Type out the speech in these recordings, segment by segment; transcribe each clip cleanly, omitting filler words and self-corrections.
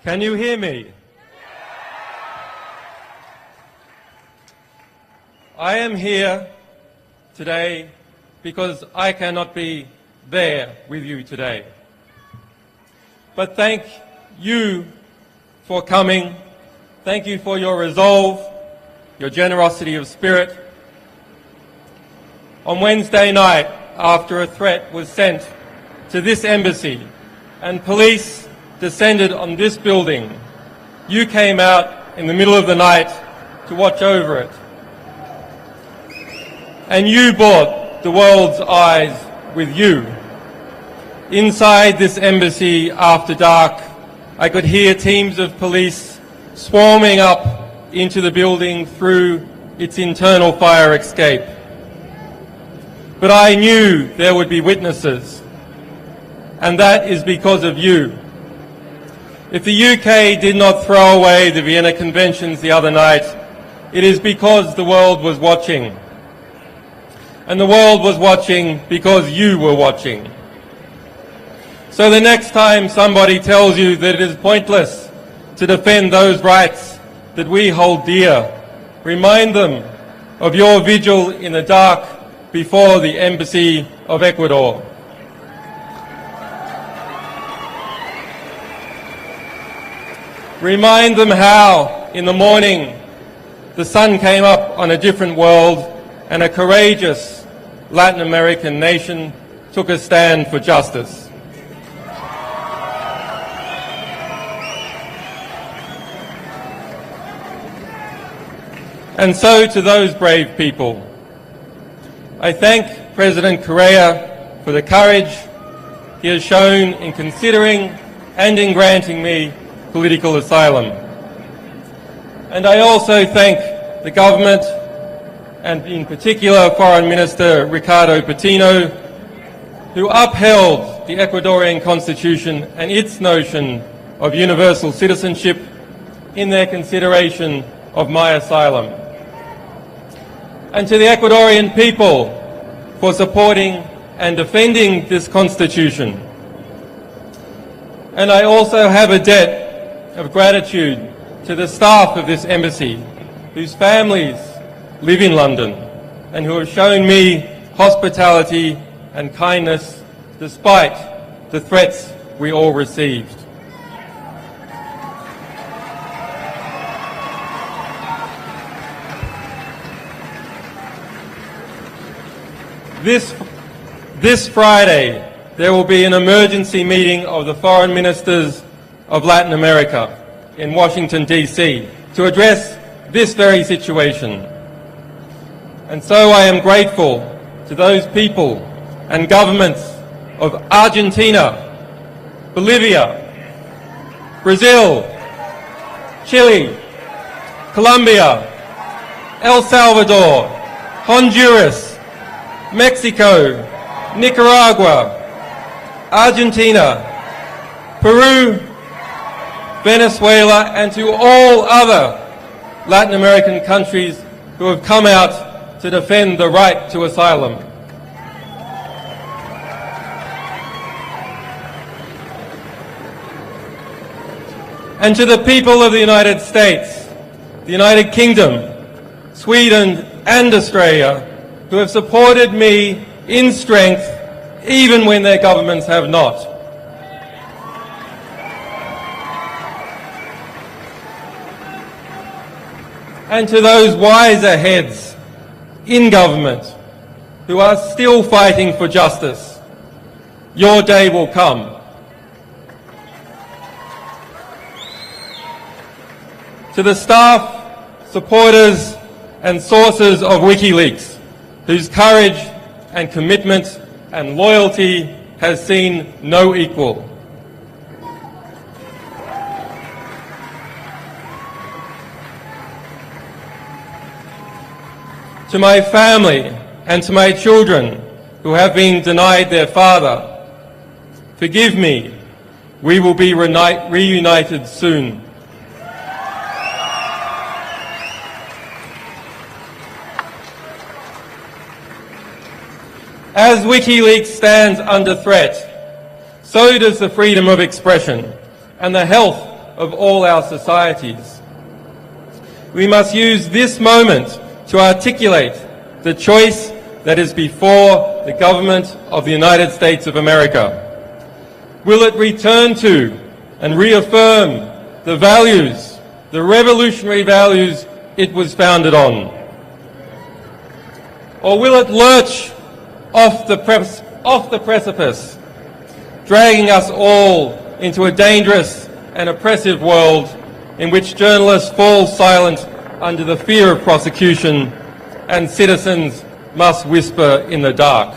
Can you hear me? I am here today because I cannot be there with you today. But thank you for coming. Thank you for your resolve, your generosity of spirit. On Wednesday night, after a threat was sent to this embassy and police descended on this building, you came out in the middle of the night to watch over it. And you brought the world's eyes with you. Inside this embassy after dark, I could hear teams of police swarming up into the building through its internal fire escape. But I knew there would be witnesses, and that is because of you. If the UK did not throw away the Vienna Conventions the other night, it is because the world was watching. And the world was watching because you were watching. So the next time somebody tells you that it is pointless to defend those rights that we hold dear, remind them of your vigil in the dark before the Embassy of Ecuador. Remind them how, in the morning, the sun came up on a different world and a courageous Latin American nation took a stand for justice. And so to those brave people, I thank President Correa for the courage he has shown in considering and in granting me political asylum. And I also thank the government, and in particular Foreign Minister Ricardo Patino, who upheld the Ecuadorian Constitution and its notion of universal citizenship in their consideration of my asylum. And to the Ecuadorian people for supporting and defending this Constitution. And I also have a debt of gratitude to the staff of this embassy, whose families live in London and who have shown me hospitality and kindness despite the threats we all received. This Friday, there will be an emergency meeting of the foreign ministers of Latin America in Washington, D.C. to address this very situation. And so I am grateful to those people and governments of Argentina, Bolivia, Brazil, Chile, Colombia, El Salvador, Honduras, Mexico, Nicaragua, Argentina, Peru, Venezuela, and to all other Latin American countries who have come out to defend the right to asylum. And to the people of the United States, the United Kingdom, Sweden, and Australia, who have supported me in strength, even when their governments have not. And to those wiser heads in government who are still fighting for justice, your day will come. To the staff, supporters, and sources of WikiLeaks, whose courage and commitment and loyalty has seen no equal. To my family and to my children who have been denied their father, forgive me, we will be reunited soon. As WikiLeaks stands under threat, so does the freedom of expression and the health of all our societies. We must use this moment to articulate the choice that is before the government of the United States of America. Will it return to and reaffirm the values, the revolutionary values it was founded on? Or will it lurch off the precipice, dragging us all into a dangerous and oppressive world in which journalists fall silent under the fear of prosecution and citizens must whisper in the dark?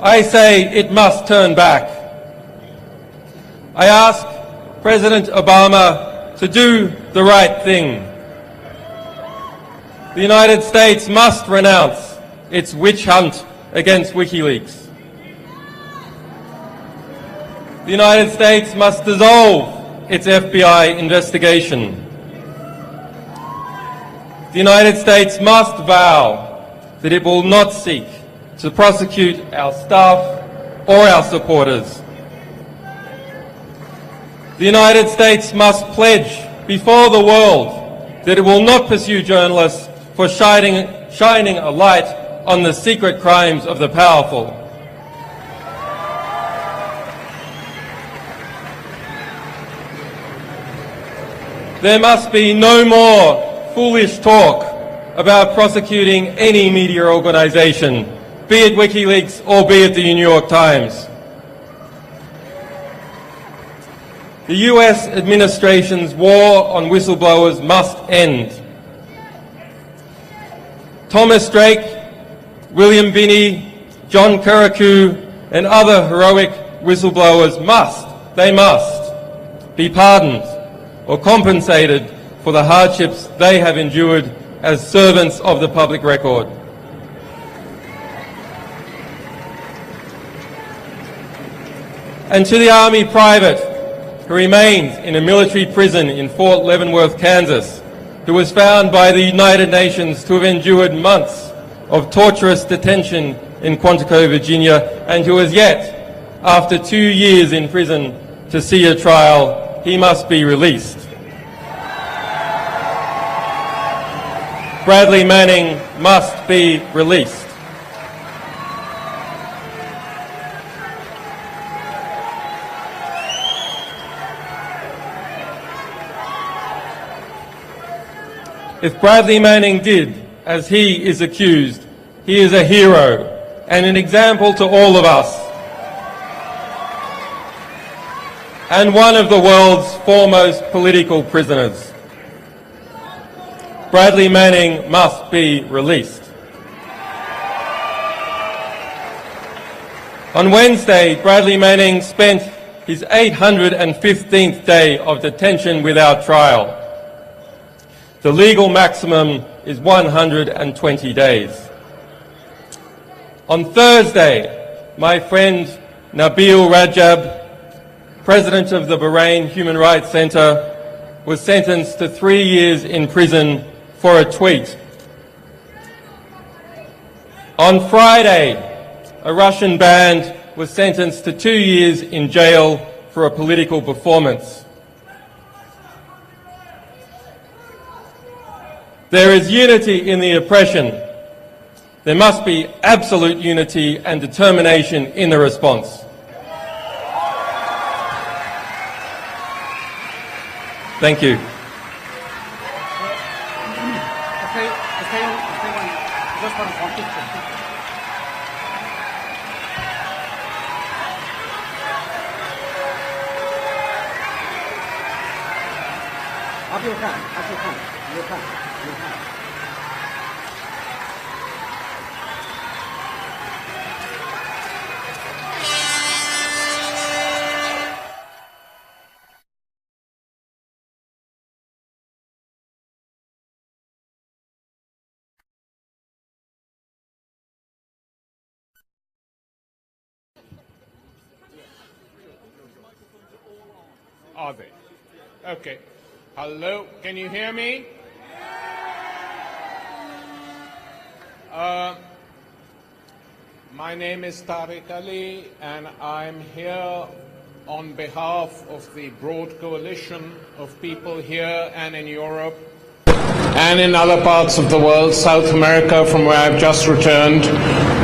I say it must turn back. I ask President Obama to do the right thing. The United States must renounce its witch hunt against WikiLeaks. The United States must dissolve its FBI investigation. The United States must vow that it will not seek to prosecute our staff or our supporters. The United States must pledge before the world that it will not pursue journalists for shining a light on the secret crimes of the powerful. There must be no more foolish talk about prosecuting any media organisation, be it WikiLeaks or be it the New York Times. The US administration's war on whistleblowers must end. Thomas Drake, William Binney, John Kirikou and other heroic whistleblowers must be pardoned or compensated for the hardships they have endured as servants of the public record. And to the Army private who remains in a military prison in Fort Leavenworth, Kansas, who was found by the United Nations to have endured months of torturous detention in Quantico, Virginia, and who has yet, after 2 years in prison, to see a trial, he must be released. Bradley Manning must be released. If Bradley Manning did as he is accused, he is a hero and an example to all of us, and one of the world's foremost political prisoners. Bradley Manning must be released. On Wednesday, Bradley Manning spent his 815th day of detention without trial. The legal maximum is 120 days. On Thursday, my friend Nabil Rajab, president of the Bahrain Human Rights Centre, was sentenced to 3 years in prison for a tweet. On Friday, a Russian band was sentenced to 2 years in jail for a political performance. There is unity in the oppression. There must be absolute unity and determination in the response. Thank you. Are they? Okay. Hello, can you hear me? My name is Tariq Ali, and I'm here on behalf of the broad coalition of people here and in Europe and in other parts of the world, South America, from where I've just returned,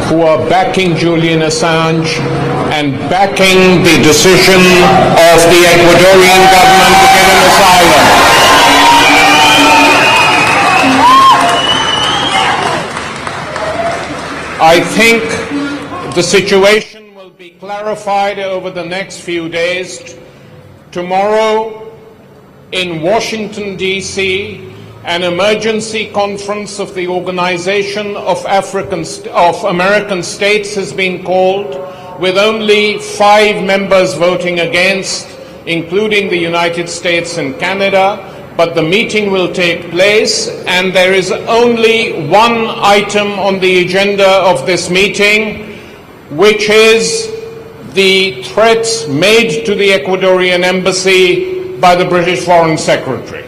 who are backing Julian Assange and backing the decision of the Ecuadorian government to give him asylum. I think the situation will be clarified over the next few days. Tomorrow in Washington, D.C., an emergency conference of the Organization of American States has been called, with only 5 members voting against, including the United States and Canada. But the meeting will take place, and there is only one item on the agenda of this meeting, which is the threats made to the Ecuadorian embassy by the British Foreign Secretary.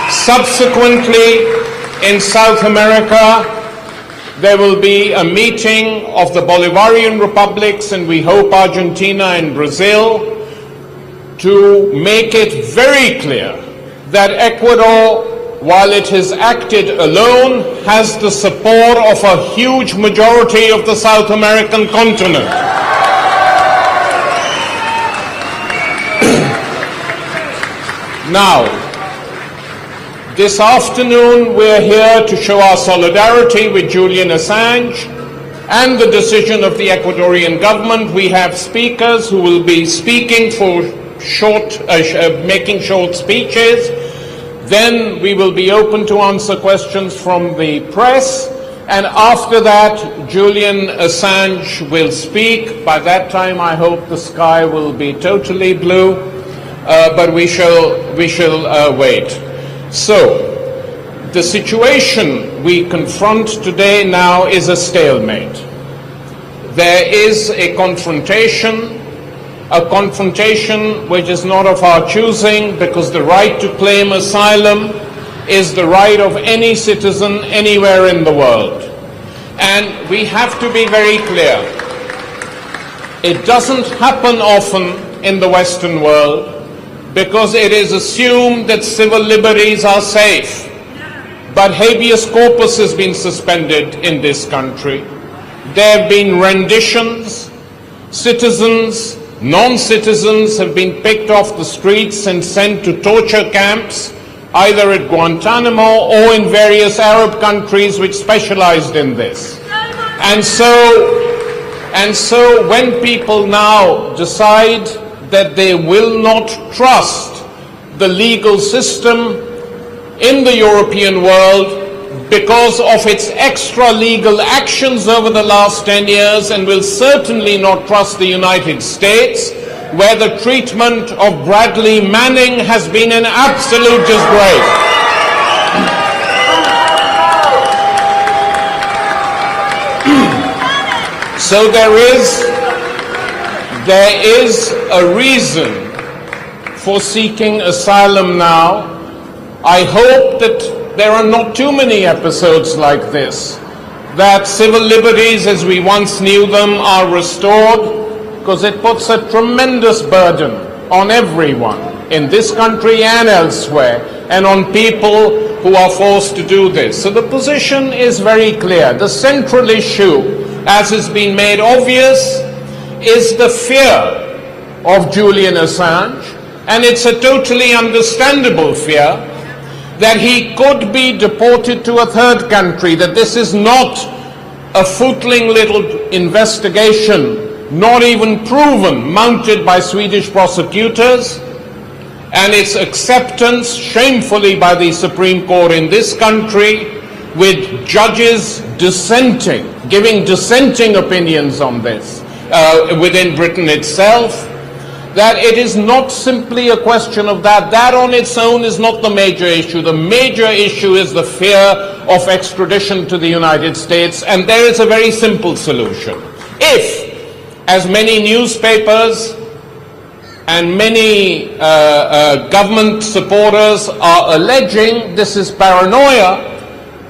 Subsequently, in South America, there will be a meeting of the Bolivarian republics, and we hope Argentina and Brazil, to make it very clear that Ecuador, while it has acted alone, has the support of a huge majority of the South American continent. Now, this afternoon we're here to show our solidarity with Julian Assange and the decision of the Ecuadorian government. We have speakers who will be speaking for making short speeches. Then we will be open to answer questions from the press, and after that Julian Assange will speak. By that time I hope the sky will be totally blue, but we shall wait. So the situation we confront today now is a stalemate. There is a confrontation which is not of our choosing, because the right to claim asylum is the right of any citizen anywhere in the world. And we have to be very clear. It doesn't happen often in the Western world, because it is assumed that civil liberties are safe. But habeas corpus has been suspended in this country. There have been renditions. Citizens, non-citizens have been picked off the streets and sent to torture camps, either at Guantanamo or in various Arab countries which specialized in this. And so when people now decide that they will not trust the legal system in the European world because of its extra-legal actions over the last 10 years, and will certainly not trust the United States, where the treatment of Bradley Manning has been an absolute disgrace. So there is a reason for seeking asylum now. I hope that there are not too many episodes like this, that civil liberties as we once knew them are restored, because it puts a tremendous burden on everyone in this country and elsewhere, and on people who are forced to do this. So the position is very clear. The central issue, as has been made obvious, is the fear of Julian Assange, and it's a totally understandable fear that he could be deported to a third country, that this is not a footling little investigation, not even proven, mounted by Swedish prosecutors, and its acceptance shamefully by the Supreme Court in this country, with judges dissenting, giving dissenting opinions on this within Britain itself, that it is not simply a question of that. That on its own is not the major issue. The major issue is the fear of extradition to the United States, and there is a very simple solution. If, as many newspapers and many government supporters are alleging, this is paranoia,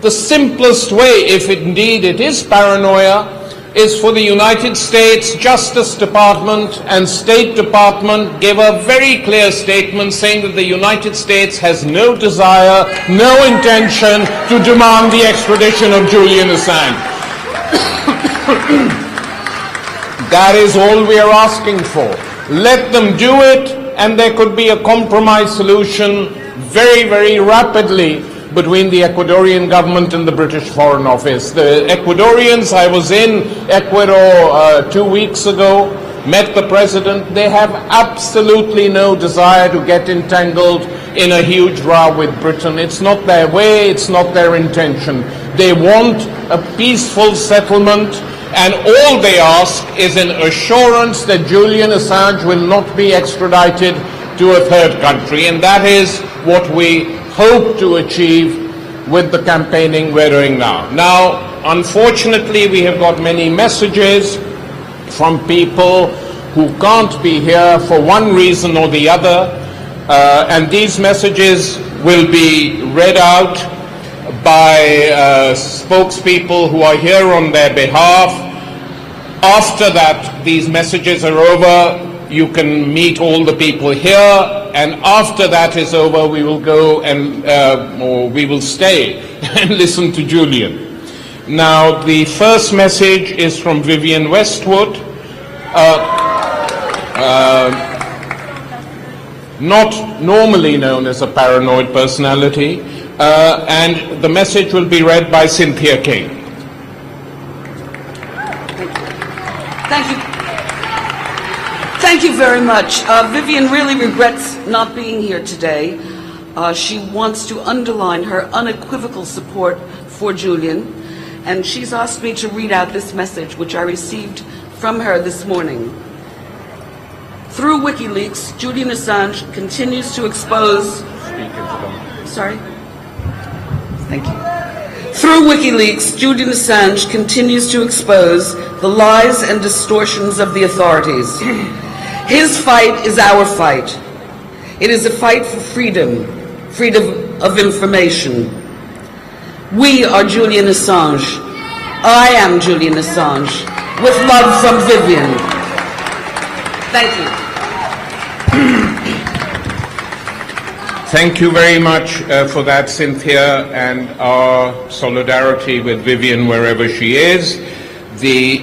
the simplest way, if indeed it is paranoia, is for the United States Justice Department and State Department gave a very clear statement saying that the United States has no desire, no intention to demand the extradition of Julian Assange. That is all we are asking for. Let them do it, and there could be a compromise solution very, very rapidly between the Ecuadorian government and the British Foreign Office. The Ecuadorians, I was in Ecuador 2 weeks ago, met the president. They have absolutely no desire to get entangled in a huge row with Britain. It's not their way, it's not their intention. They want a peaceful settlement, and all they ask is an assurance that Julian Assange will not be extradited to a third country, and that is what we hope to achieve with the campaigning we're doing now. Now, unfortunately, we have got many messages from people who can't be here for one reason or the other, and these messages will be read out by spokespeople who are here on their behalf. After that, these messages are over, you can meet all the people here, and after that is over, we will go and, or we will stay and listen to Julian. Now, the first message is from Vivienne Westwood, not normally known as a paranoid personality, and the message will be read by Cynthia King. Thank you. Thank you very much. Vivian really regrets not being here today. She wants to underline her unequivocal support for Julian, and she's asked me to read out this message, which I received from her this morning. Through WikiLeaks, Julian Assange continues to expose... Sorry? Thank you. Through WikiLeaks, Julian Assange continues to expose the lies and distortions of the authorities. His fight is our fight. It is a fight for freedom, freedom of information. We are Julian Assange. I am Julian Assange. With love from Vivian. Thank you. Thank you very much for that, Cynthia, and our solidarity with Vivian wherever she is. The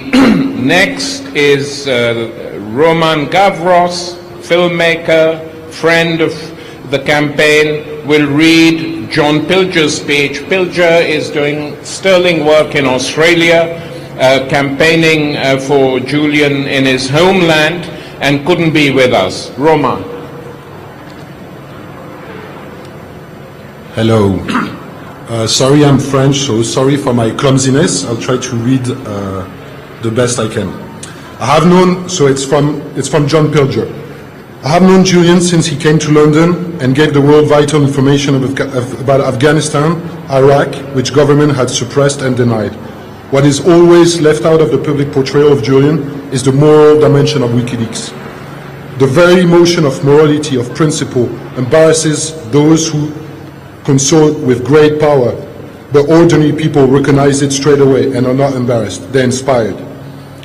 next is Roman Gavros, filmmaker, friend of the campaign, will read John Pilger's speech. Pilger is doing sterling work in Australia, campaigning for Julian in his homeland, and couldn't be with us. Roman. Hello. Sorry, I'm French, so sorry for my clumsiness. I'll try to read the best I can. I have known, so it's from John Pilger. I have known Julian since he came to London and gave the world vital information about Afghanistan, Iraq, which government had suppressed and denied. What is always left out of the public portrayal of Julian is the moral dimension of WikiLeaks. The very notion of morality, of principle, embarrasses those who consort with great power, but ordinary people recognize it straight away and are not embarrassed. They're inspired.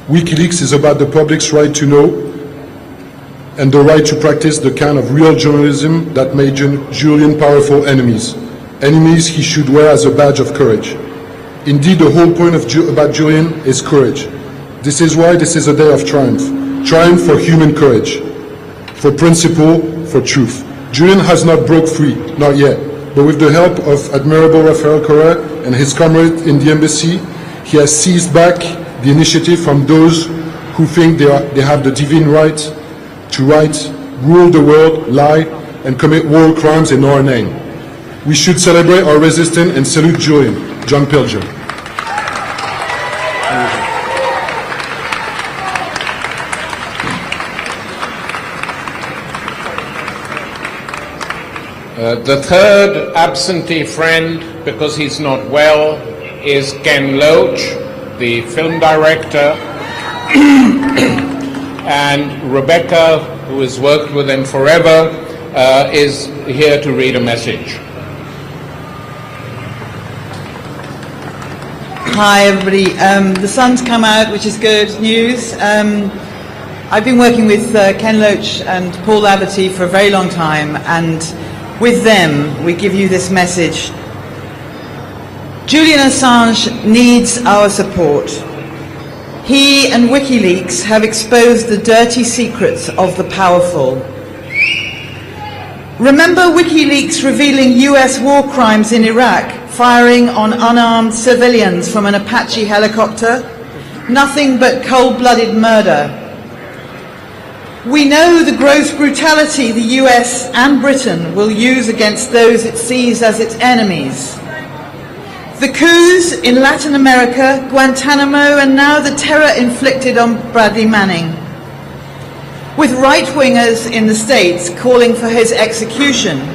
WikiLeaks is about the public's right to know and the right to practice the kind of real journalism that made Julian powerful enemies. Enemies he should wear as a badge of courage. Indeed, the whole point about Julian is courage. This is why this is a day of triumph. Triumph for human courage, for principle, for truth. Julian has not broke free, not yet. But with the help of Admiral Rafael Correa and his comrades in the embassy, he has seized back the initiative from those who think they have the divine right to rule the world, lie, and commit war crimes in our name. We should celebrate our resistance and salute Julian. John Pilger. The third absentee friend, because he's not well, is Ken Loach, the film director, and Rebecca, who has worked with him forever, is here to read a message. Hi, everybody. The sun's come out, which is good news. I've been working with Ken Loach and Paul Laverty for a very long time, and with them, we give you this message. Julian Assange needs our support. He and WikiLeaks have exposed the dirty secrets of the powerful. Remember WikiLeaks revealing US war crimes in Iraq, firing on unarmed civilians from an Apache helicopter? Nothing but cold-blooded murder. We know the gross brutality the US and Britain will use against those it sees as its enemies. The coups in Latin America, Guantanamo, and now the terror inflicted on Bradley Manning. With right-wingers in the States calling for his execution,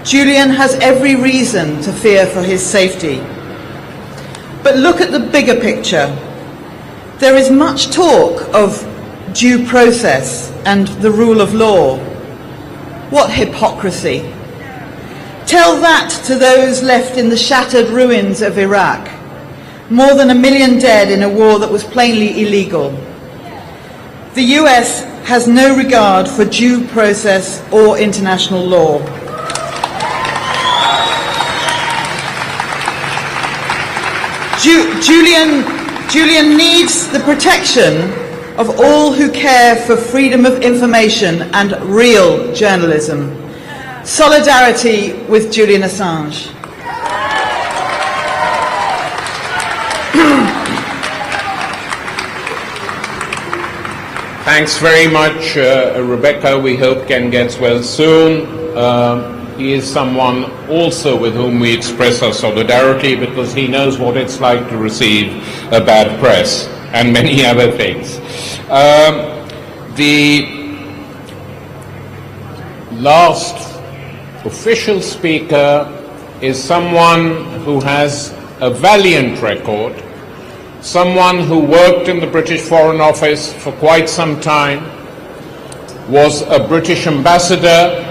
Julian has every reason to fear for his safety. But look at the bigger picture. There is much talk of due process and the rule of law. What hypocrisy! Tell that to those left in the shattered ruins of Iraq. More than 1 million dead in a war that was plainly illegal. The US has no regard for due process or international law. Julian needs the protection of all who care for freedom of information and real journalism. Solidarity with Julian Assange. Thanks very much, Rebecca. We hope Ken gets well soon. He is someone also with whom we express our solidarity because he knows what it's like to receive a bad press and many other things. The last official speaker is someone who has a valiant record, someone who worked in the British Foreign Office for quite some time, was a British ambassador.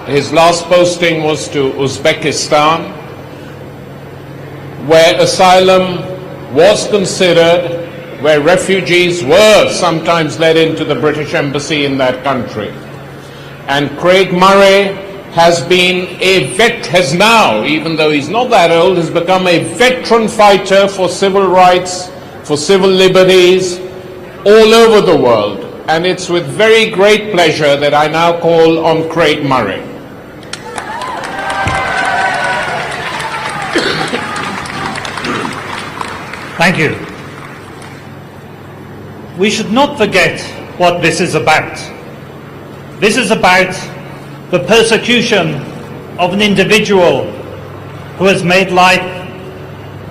His last posting was to Uzbekistan, where asylum was considered, where refugees were sometimes led into the British embassy in that country. And Craig Murray has now, even though he's not that old, has become a veteran fighter for civil rights, for civil liberties all over the world. And it's with very great pleasure that I now call on Craig Murray. Thank you. We should not forget what this is about. This is about the persecution of an individual who has made life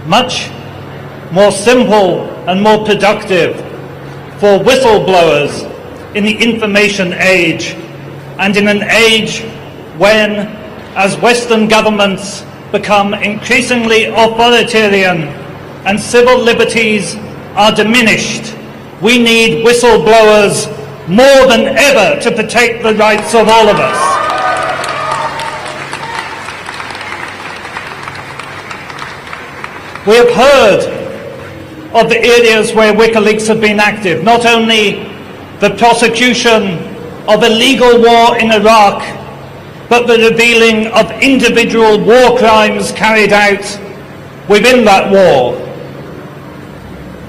much more simple and more productive for whistleblowers in the information age, and in an age when, as Western governments become increasingly authoritarian and civil liberties are diminished, we need whistleblowers more than ever to protect the rights of all of us. We have heard of the areas where WikiLeaks have been active, not only the prosecution of illegal war in Iraq, but the revealing of individual war crimes carried out within that war.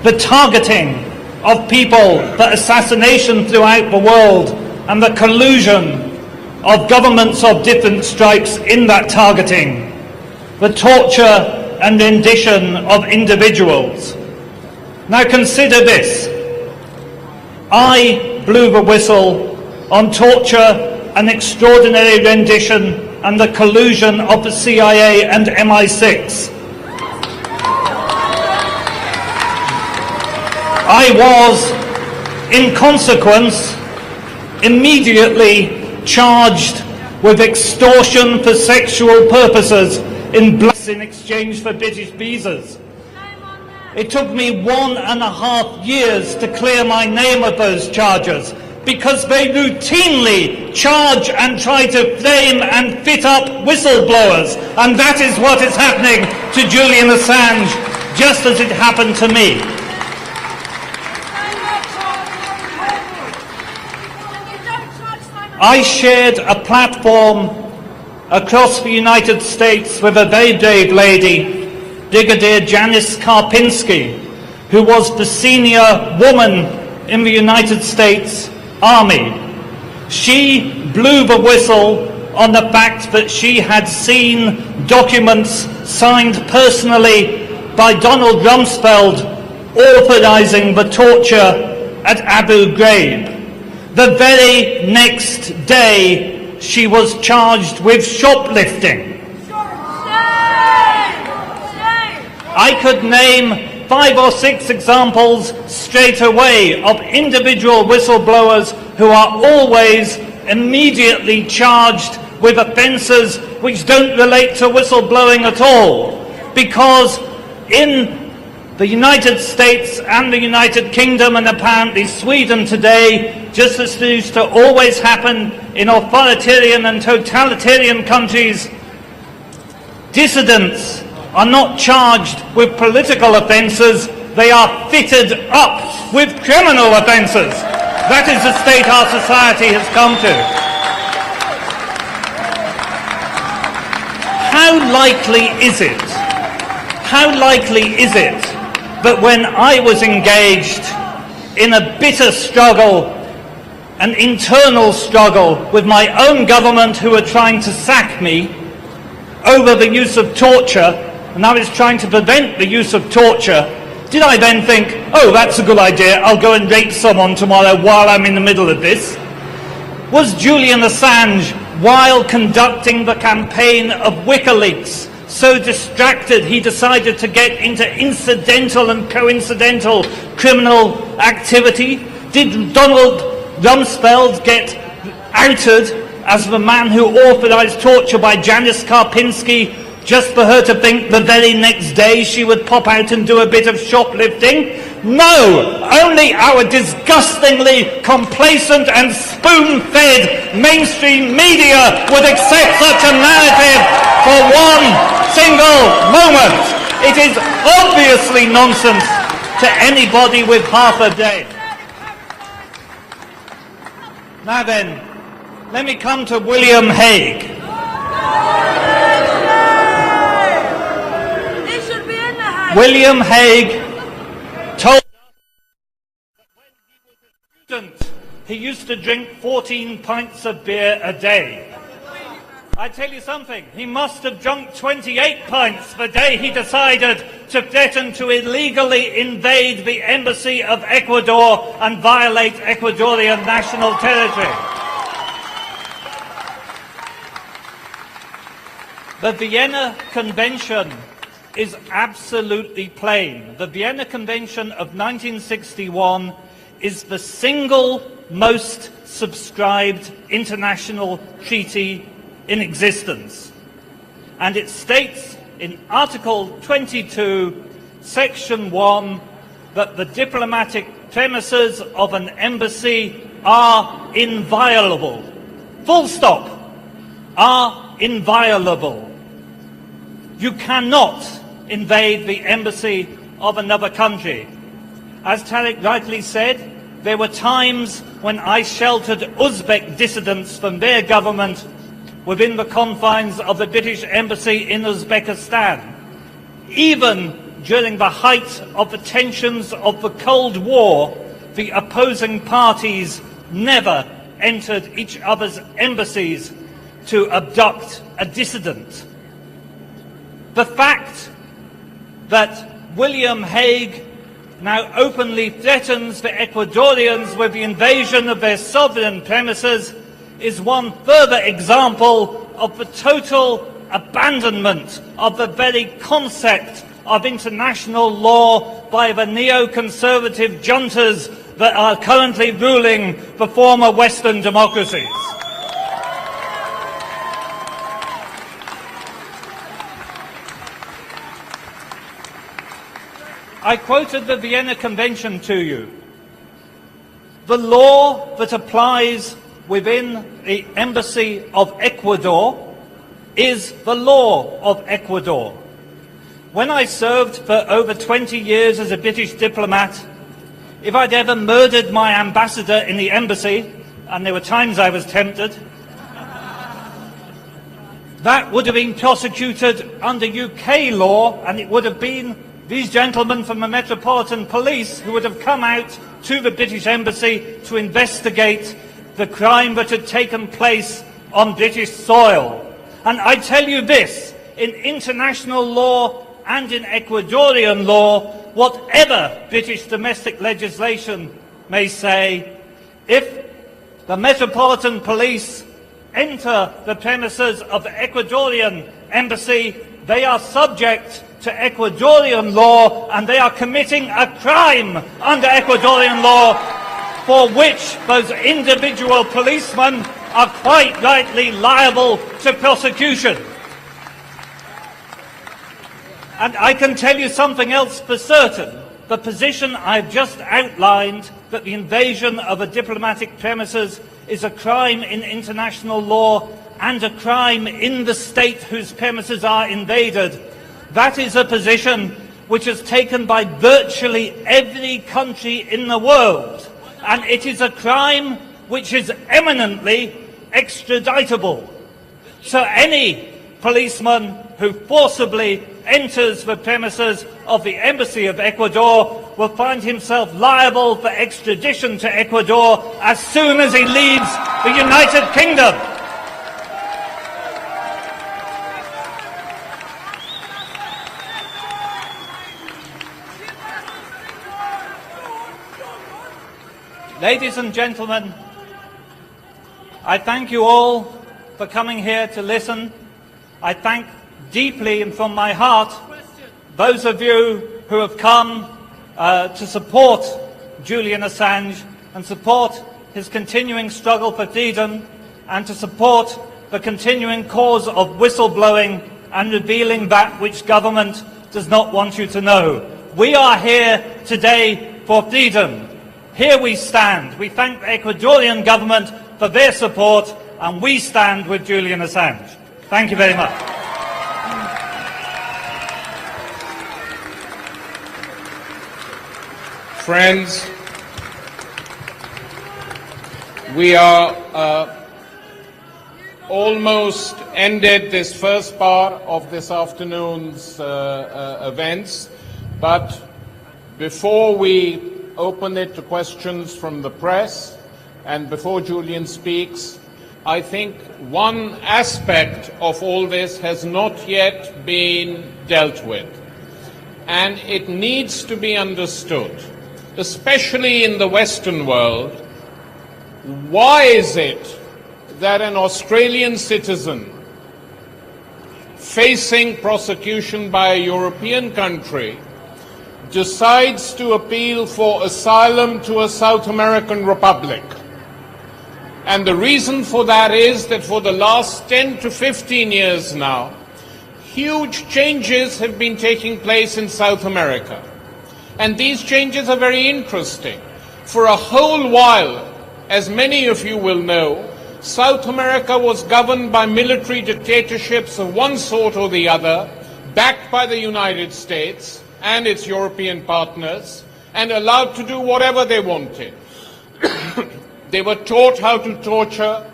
The targeting of people for assassination throughout the world, and the collusion of governments of different stripes in that targeting. The torture and rendition of individuals. Now consider this. I blew the whistle on torture and extraordinary rendition and the collusion of the CIA and MI6. I was, in consequence, immediately charged with extortion for sexual purposes in exchange for British visas. It took me 1.5 years to clear my name of those charges, because they routinely charge and try to frame and fit up whistleblowers, and that is what is happening to Julian Assange just as it happened to me. I shared a platform across the United States with a very brave lady, Brigadier Janice Karpinski, who was the senior woman in the United States Army. She blew the whistle on the fact that she had seen documents signed personally by Donald Rumsfeld authorizing the torture at Abu Ghraib. The very next day, she was charged with shoplifting. I could name 5 or 6 examples straight away of individual whistleblowers who are always immediately charged with offences which don't relate to whistleblowing at all, because in the United States and the United Kingdom and apparently Sweden today, just as used to always happen in authoritarian and totalitarian countries, dissidents are not charged with political offences, they are fitted up with criminal offences. That is the state our society has come to. How likely is it that when I was engaged in a bitter struggle, an internal struggle with my own government who were trying to sack me over the use of torture, and I was trying to prevent the use of torture, did I then think, oh, that's a good idea, I'll go and rape someone tomorrow while I'm in the middle of this? Was Julian Assange, while conducting the campaign of WikiLeaks, so distracted he decided to get into incidental and coincidental criminal activity? Did Donald Rumsfeld get outed as the man who authorized torture by Janice Karpinski just for her to think the very next day she would pop out and do a bit of shoplifting? No! Only our disgustingly complacent and spoon-fed mainstream media would accept such a narrative for one single moment. It is obviously nonsense to anybody with half a day. Now then, let me come to William Hague. William Hague told us that when he was a student, he used to drink 14 pints of beer a day. I tell you something, he must have drunk 28 pints the day he decided to threaten to illegally invade the embassy of Ecuador and violate Ecuadorian national territory. The Vienna Convention is absolutely plain. The Vienna Convention of 1961 is the single most subscribed international treaty in existence. And it states in Article 22, Section 1, that the diplomatic premises of an embassy are inviolable. Full stop. Are inviolable. You cannot invade the embassy of another country. As Tariq rightly said, there were times when I sheltered Uzbek dissidents from their government within the confines of the British Embassy in Uzbekistan. Even during the height of the tensions of the Cold War, the opposing parties never entered each other's embassies to abduct a dissident. The fact that William Hague now openly threatens the Ecuadorians with the invasion of their sovereign premises is one further example of the total abandonment of the very concept of international law by the neoconservative juntas that are currently ruling the former Western democracies. I quoted the Vienna Convention to you. The law that applies within the Embassy of Ecuador is the law of Ecuador. when I served for over 20 years as a British diplomat, if I'd ever murdered my ambassador in the embassy, and there were times I was tempted, that would have been prosecuted under UK law, and it would have been these gentlemen from the Metropolitan Police who would have come out to the British Embassy to investigate the crime that had taken place on British soil. And I tell you this, in international law and in Ecuadorian law, whatever British domestic legislation may say, if the Metropolitan Police enter the premises of the Ecuadorian embassy, they are subject to Ecuadorian law, and they are committing a crime under Ecuadorian law for which those individual policemen are quite rightly liable to prosecution. And I can tell you something else for certain. The position I've just outlined, that the invasion of a diplomatic premises is a crime in international law and a crime in the state whose premises are invaded, that is a position which is taken by virtually every country in the world. And it is a crime which is eminently extraditable. So any policeman who forcibly enters the premises of the Embassy of Ecuador will find himself liable for extradition to Ecuador as soon as he leaves the United Kingdom. Ladies and gentlemen, I thank you all for coming here to listen. I thank deeply and from my heart those of you who have come to support Julian Assange and support his continuing struggle for freedom and to support the continuing cause of whistleblowing and revealing that which government does not want you to know. We are here today for freedom. Here we stand. We thank the Ecuadorian government for their support, and we stand with Julian Assange. Thank you very much. Friends, we are almost ended this first part of this afternoon's events, but before we open it to questions from the press and before Julian speaks, I think one aspect of all this has not yet been dealt with, and it needs to be understood, especially in the Western world. Why is it that an Australian citizen facing prosecution by a European country decides to appeal for asylum to a South American republic? And the reason for that is that for the last 10 to 15 years now, huge changes have been taking place in South America. And these changes are very interesting. For a whole while, as many of you will know, South America was governed by military dictatorships of one sort or the other, backed by the United States and its European partners, and allowed to do whatever they wanted. They were taught how to torture,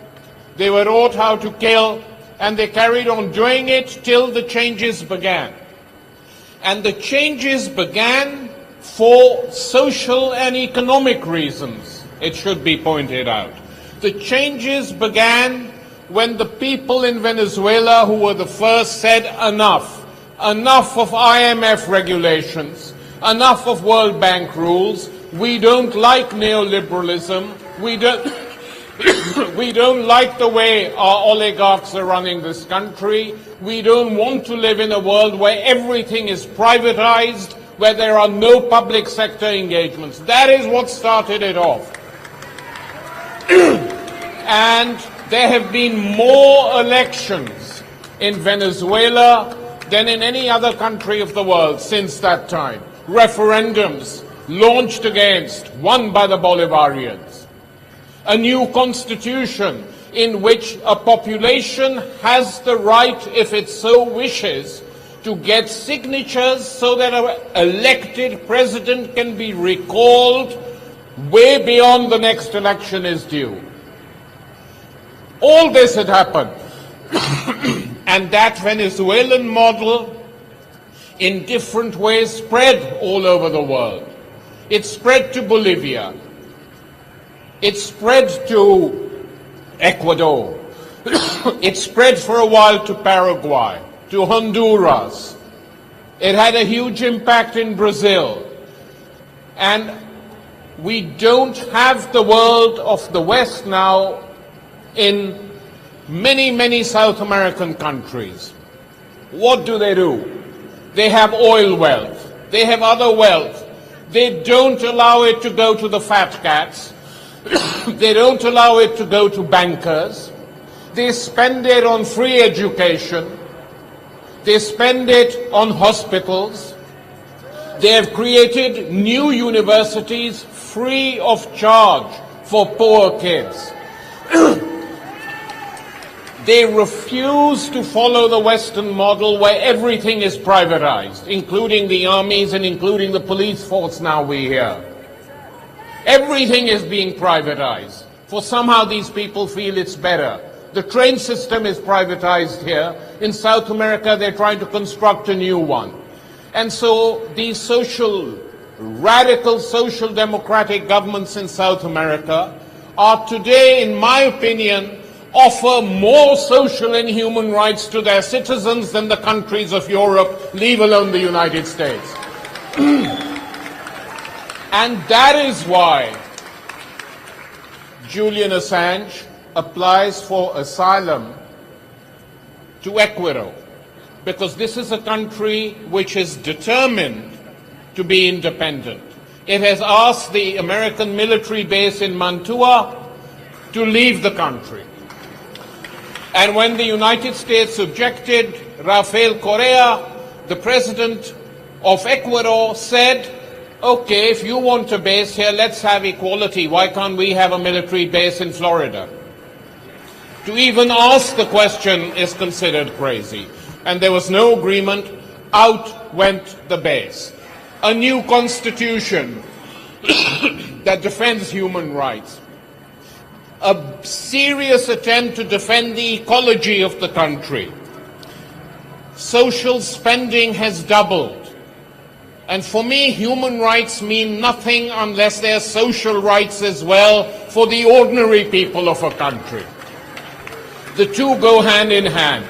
they were taught how to kill, and they carried on doing it till the changes began. And the changes began for social and economic reasons, it should be pointed out. The changes began when the people in Venezuela, who were the first, said enough. Enough of IMF regulations, enough of World Bank rules. We don't like neoliberalism. We don't like the way our oligarchs are running this country. We don't want to live in a world where everything is privatized, where there are no public sector engagements. That is what started it off. And there have been more elections in Venezuela than in any other country of the world since that time. Referendums launched against, won by the Bolivarians. A new constitution in which a population has the right, if it so wishes, to get signatures so that our elected president can be recalled way beyond the next election is due. All this had happened. And that Venezuelan model in different ways spread all over the world. It spread to Bolivia. It spread to Ecuador. It spread for a while to Paraguay, to Honduras. It had a huge impact in Brazil. And we don't have the world of the West now in many, many South American countries. What do? They have oil wealth. They have other wealth. They don't allow it to go to the fat cats. They don't allow it to go to bankers. They spend it on free education. They spend it on hospitals. They have created new universities free of charge for poor kids. They refuse to follow the Western model where everything is privatized, including the armies and including the police force now we hear. Everything is being privatized, for somehow these people feel it's better. The train system is privatized here. In South America, they're trying to construct a new one. And so these radical social democratic governments in South America are today, in my opinion, offer more social and human rights to their citizens than the countries of Europe, leave alone the United States. And that is why Julian Assange applies for asylum to Ecuador, because this is a country which is determined to be independent. It has asked the American military base in Mantua to leave the country. And when the United States objected, Rafael Correa, the president of Ecuador, said, okay, if you want a base here, let's have equality. Why can't we have a military base in Florida? To even ask the question is considered crazy. And there was no agreement. Out went the base. A new constitution that defends human rights. A serious attempt to defend the ecology of the country. Social spending has doubled. And for me, human rights mean nothing unless there are social rights as well for the ordinary people of a country. The two go hand in hand.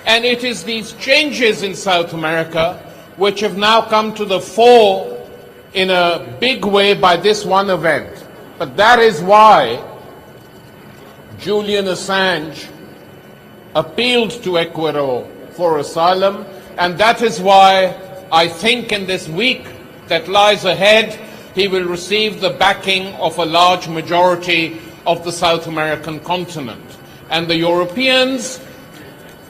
And it is these changes in South America which have now come to the fore in a big way by this one event. But that is why Julian Assange appealed to Ecuador for asylum, and that is why I think in this week that lies ahead, he will receive the backing of a large majority of the South American continent. And the Europeans,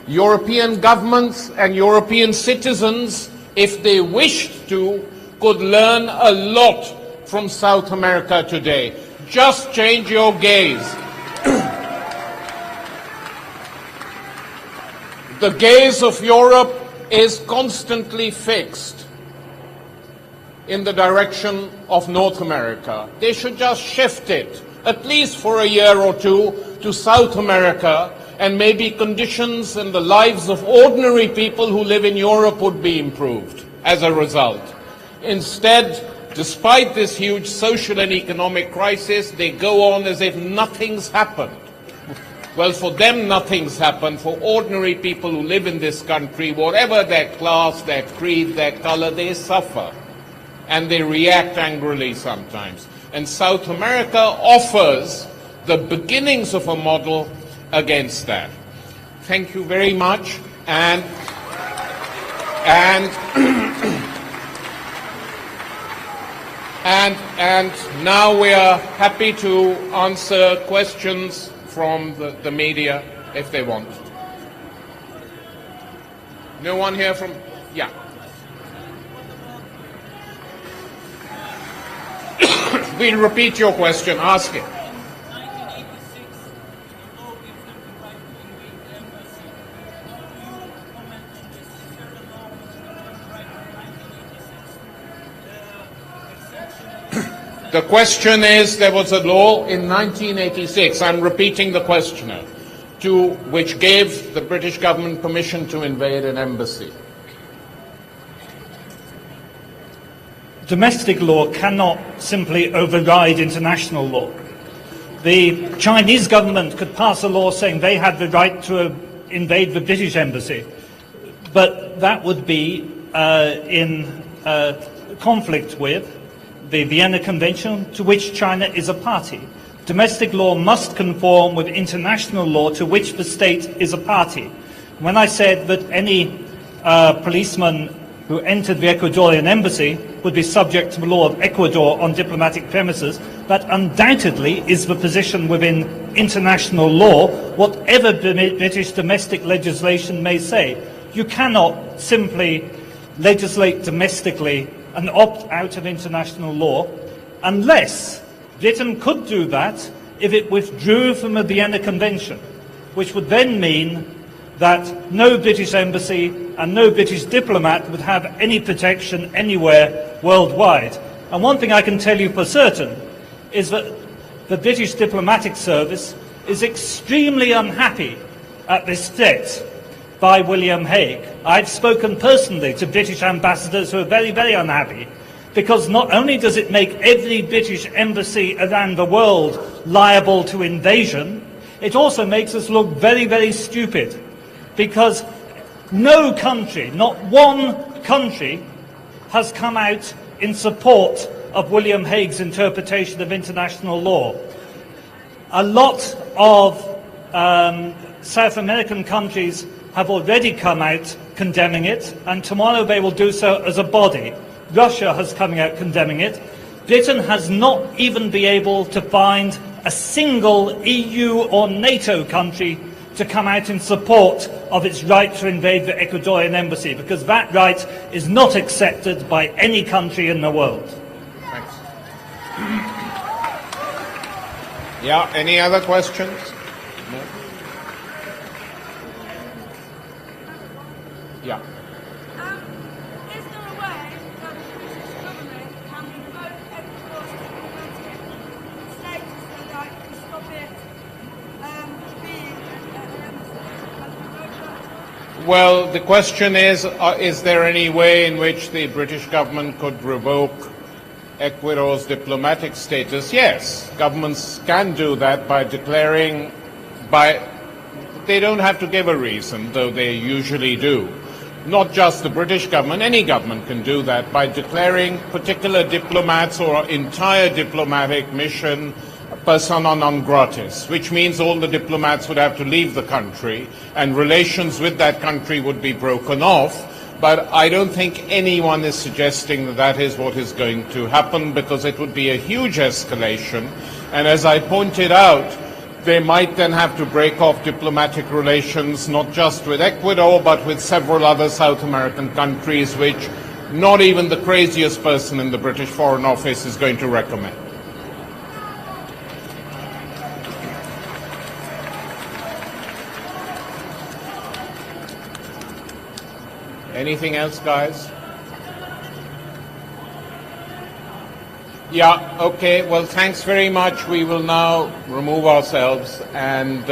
European governments and European citizens, if they wished to, could learn a lot from South America today. Just change your gaze. The gaze of Europe is constantly fixed in the direction of North America. They should just shift it, at least for a year or two, to South America, and maybe conditions in the lives of ordinary people who live in Europe would be improved as a result. Instead, despite this huge social and economic crisis, they go on as if nothing's happened. Well, for them, nothing's happened. For ordinary people who live in this country, whatever their class, their creed, their color, they suffer. And they react angrily sometimes. And South America offers the beginnings of a model against that. Thank you very much. And now we are happy to answer questions from the media, if they want. No one here from... Yeah. We'll repeat your question. Ask it. The question is, there was a law in 1986, I'm repeating the questioner, which gave the British government permission to invade an embassy. Domestic law cannot simply override international law. The Chinese government could pass a law saying they had the right to invade the British embassy, but that would be in conflict with the Vienna Convention, to which China is a party. Domestic law must conform with international law to which the state is a party. When I said that any policeman who entered the Ecuadorian embassy would be subject to the law of Ecuador on diplomatic premises, that undoubtedly is the position within international law, whatever British domestic legislation may say. You cannot simply legislate domestically and opt out of international law unless Britain could do that if it withdrew from the Vienna Convention, which would then mean that no British embassy and no British diplomat would have any protection anywhere worldwide. And one thing I can tell you for certain is that the British diplomatic service is extremely unhappy at this threat by William Hague. I've spoken personally to British ambassadors who are very, very unhappy, because not only does it make every British embassy around the world liable to invasion, it also makes us look very, very stupid, because no country, not one country, has come out in support of William Hague's interpretation of international law. A lot of South American countries have already come out condemning it, and tomorrow they will do so as a body. Russia has come out condemning it. Britain has not even been able to find a single EU or NATO country to come out in support of its right to invade the Ecuadorian embassy, because that right is not accepted by any country in the world. Thanks. Yeah, any other questions? No? Yeah. Is there a way that the British government can revoke Ecuador's diplomatic status so that it can stop it being Well, the question is there any way in which the British government could revoke Ecuador's diplomatic status? Yes, governments can do that by declaring, they don't have to give a reason, though they usually do. Not just the British government, any government can do that by declaring particular diplomats or entire diplomatic mission persona non gratis, which means all the diplomats would have to leave the country and relations with that country would be broken off. But I don't think anyone is suggesting that that is what is going to happen, because it would be a huge escalation. And as I pointed out, they might then have to break off diplomatic relations not just with Ecuador but with several other South American countries, which not even the craziest person in the British Foreign Office is going to recommend. Anything else, guys? Yeah, okay. Well, thanks very much. We will now remove ourselves and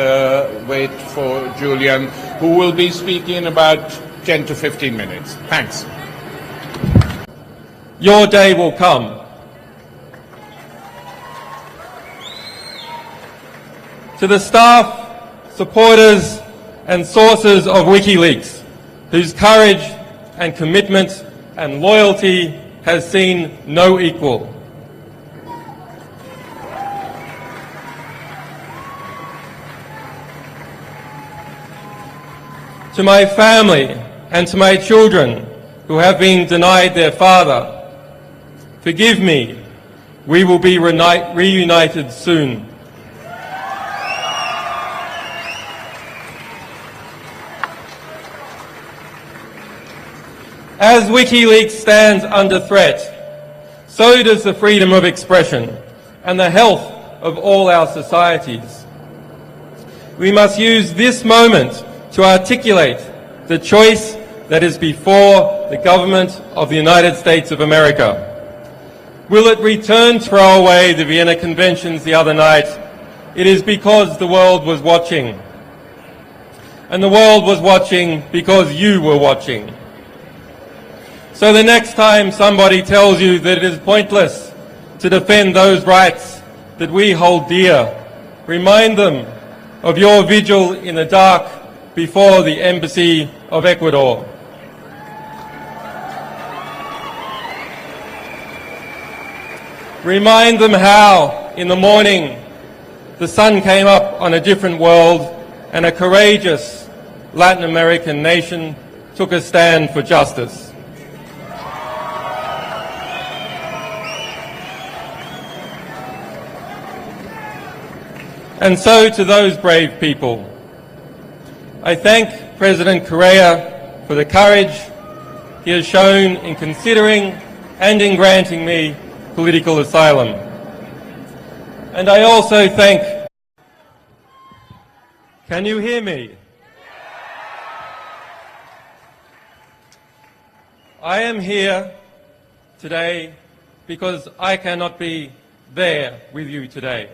wait for Julian, who will be speaking in about 10 to 15 minutes. Thanks. Your day will come. To the staff, supporters and sources of WikiLeaks, whose courage and commitment and loyalty has seen no equal. To my family and to my children who have been denied their father, forgive me, we will be reunited soon. As WikiLeaks stands under threat, so does the freedom of expression and the health of all our societies. We must use this moment to articulate the choice that is before the government of the United States of America. will it return to throw away the Vienna Conventions the other night? It is because the world was watching. And the world was watching because you were watching. So the next time somebody tells you that it is pointless to defend those rights that we hold dear, remind them of your vigil in the dark before the Embassy of Ecuador. Remind them how, in the morning, the sun came up on a different world and a courageous Latin American nation took a stand for justice. And so to those brave people, I thank President Correa for the courage he has shown in considering and in granting me political asylum. And I also thank... Can you hear me? I am here today because I cannot be there with you today.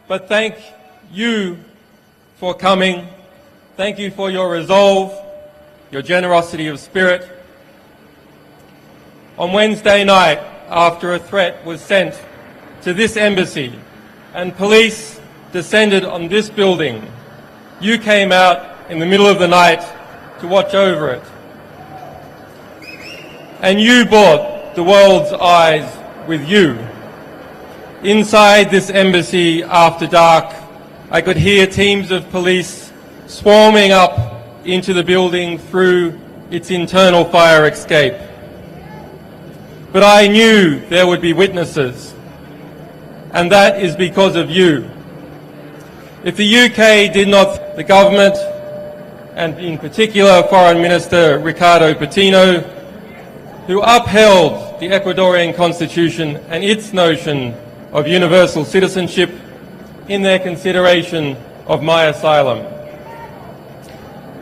But thank you for coming. Thank you for your resolve, your generosity of spirit. On Wednesday night, after a threat was sent to this embassy and police descended on this building, you came out in the middle of the night to watch over it. And you brought the world's eyes with you. Inside this embassy after dark, I could hear teams of police swarming up into the building through its internal fire escape. But I knew there would be witnesses, and that is because of you. If the UK did not, the government, and in particular Foreign Minister Ricardo Patino, who upheld the Ecuadorian constitution and its notion of universal citizenship in their consideration of my asylum.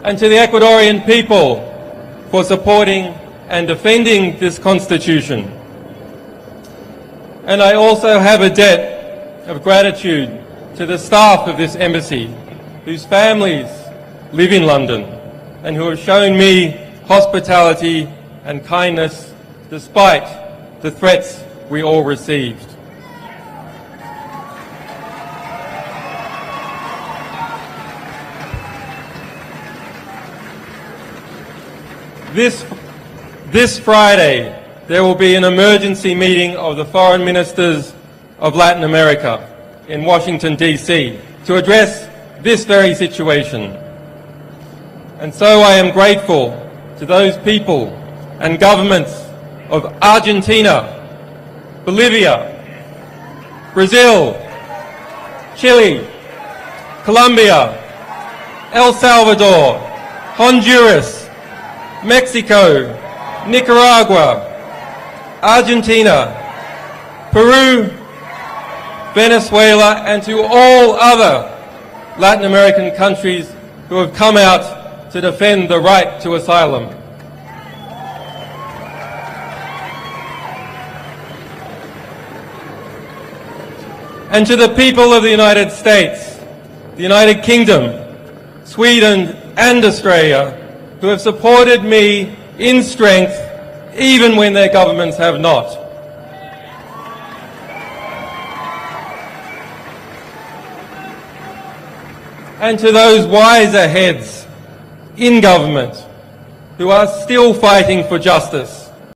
And to the Ecuadorian people for supporting and defending this constitution. And I also have a debt of gratitude to the staff of this embassy, whose families live in London and who have shown me hospitality and kindness despite the threats we all received. This Friday, there will be an emergency meeting of the foreign ministers of Latin America in Washington, D.C. to address this very situation. And so I am grateful to those people and governments of Argentina, Bolivia, Brazil, Chile, Colombia, El Salvador, Honduras, Mexico, Nicaragua, Argentina, Peru, Venezuela, and to all other Latin American countries who have come out to defend the right to asylum. And to the people of the United States, the United Kingdom, Sweden and Australia, who have supported me in strength even when their governments have not. And to those wiser heads in government who are still fighting for justice,